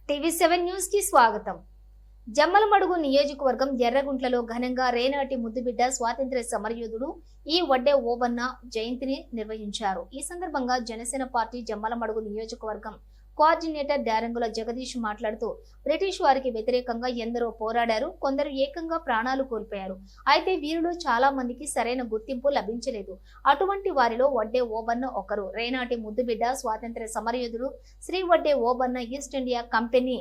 టీవీ7 news కి స్వాగతం. జమ్మలమడుగు నియోజకవర్గం ఎర్రగుంట్లలో ఘనంగా రేనాటి ముద్దుబిడ్డ స్వాతంత్ర్య సమరయోధుడు ఈ వడ్డే ఓబన్న జయంతిని నిర్వహించారు. ఈ సందర్భంగా జనసేన పార్టీ జమ్మలమడుగు నియోజకవర్గం కోఆర్డినేటర్ డారంగుల జగదీష్ మాట్లాడుతూ బ్రిటిష్ వారికి వ్యతిరేకంగా ఎందరో పోరాడారు, కొందరు ఏకంగా ప్రాణాలు కోల్పోయారు. అయితే వీరిలో చాలా మందికి సరైన గుర్తింపు లభించలేదు. అటువంటి వారిలో వడ్డే ఓబన్న ఒకరు. రేనాటి ముద్దుబిడ్డ స్వాతంత్ర్య సమరయోధుడు Shri Vadde Obanna East India company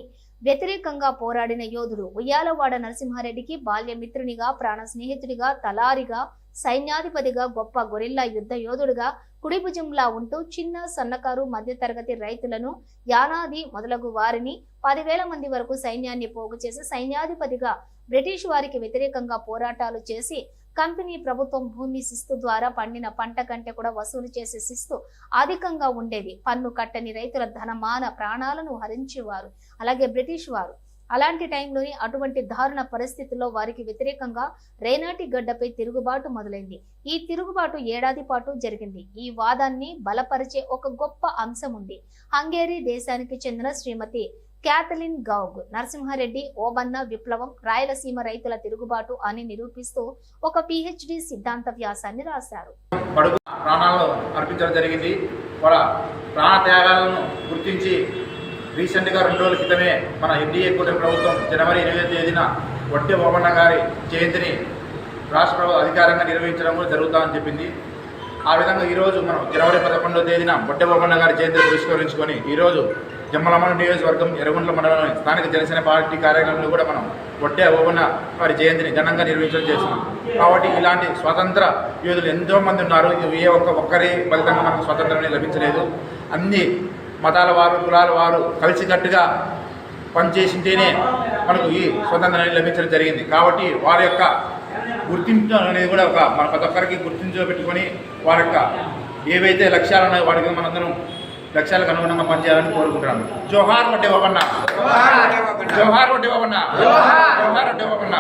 వ్యతిరేకంగా పోరాడిన యోధుడు. ఉయ్యాలవాడ నరసింహారెడ్డికి బాల్యమిత్రునిగా, ప్రాణ స్నేహితుడిగా, తలారిగా, సైన్యాధిపతిగా, గొప్ప గొరిల్లా యుద్ధ యోధుడుగా కుడిభుజంలా ఉంటూ చిన్న సన్నకారు మధ్యతరగతి రైతులను, యానాది మొదలగు వారిని 10,000 మంది వరకు సైన్యాన్ని పోగు చేసి సైన్యాధిపతిగా బ్రిటిష్ వారికి వ్యతిరేకంగా పోరాటాలు చేసి కంపెనీ ప్రభుత్వం భూమి శిస్తు ద్వారా పండిన పంట కంటే కూడా వసూలు చేసే శిస్తు అధికంగా ఉండేది. పన్ను కట్టని రైతుల ధనమాన ప్రాణాలను హరించేవారు. అలాగే బ్రిటిష్ వారు అలాంటి టైంలోని అటువంటి దారుణ పరిస్థితుల్లో వారికి వ్యతిరేకంగా రేనాటి గడ్డపై తిరుగుబాటు మొదలైంది. ఈ తిరుగుబాటు ఏడాది పాటు జరిగింది. ఈ వాదాన్ని బలపరిచే ఒక గొప్ప అంశం ఉంది. హంగేరీ దేశానికి చెందిన శ్రీమతి క్యాథలిన్ గౌగ్ నరసింహారెడ్డి ఓబన్న విప్లవం రాయలసీమ రైతుల తిరుగుబాటు అని నిరూపిస్తూ ఒక PhD సిద్ధాంత వ్యాసాన్ని రాశారు. ప్రాణాలను అర్పించడం జరిగింది. వాళ్ళ ప్రాణ త్యాగాలను గుర్తించి రీసెంట్గా 2 రోజుల క్రితమే మన ఎన్డీఏ కూటమి ప్రభుత్వం జనవరి 8వ తేదీన వడ్డే ఓబన్న గారి జయంతిని రాష్ట్ర ప్రభుత్వం అధికారంగా నిర్వహించడం కూడా జరుగుతుందని చెప్పింది. ఆ విధంగా ఈరోజు మనం జనవరి 11వ తేదీన వడ్డే ఓబన్న గారి జయంతిని పురస్కరించుకొని ఈరోజు జమ్మలమడుగు నియోజకవర్గం ఎర్రగుంట్ల మండలంలోని స్థానిక జనసేన పార్టీ కార్యాలయంలో కూడా మనం వడ్డే ఓబన్న వారి జయంతిని ఘనంగా నిర్వహించడం చేస్తున్నాం. కాబట్టి ఇలాంటి స్వాతంత్ర యోధులు ఎంతోమంది ఉన్నారు. ఏ ఒక్కరి ఫలితంగా మనకు స్వాతంత్రం లభించలేదు. అన్ని మతాల వారు, కులాల వారు కలిసికట్టుగా పనిచేసింటేనే మనకు ఈ స్వాతంత్రాన్ని లభించడం జరిగింది. కాబట్టి వారి యొక్క గుర్తింపు అనేది కూడా మన ప్రతి ఒక్కరికి గుర్తించబెట్టుకొని వారి యొక్క ఏవైతే లక్ష్యాలు ఉన్నాయో వాటికి మనందరం లక్ష్యాలకు అనుగుణంగా పనిచేయాలని కోరుకుంటున్నాను. జోహార్ వడ్డే ఓబన్న, జోహార్ వడ్డే ఓబన్న, జోహార్ వడ్డే ఓబన్న.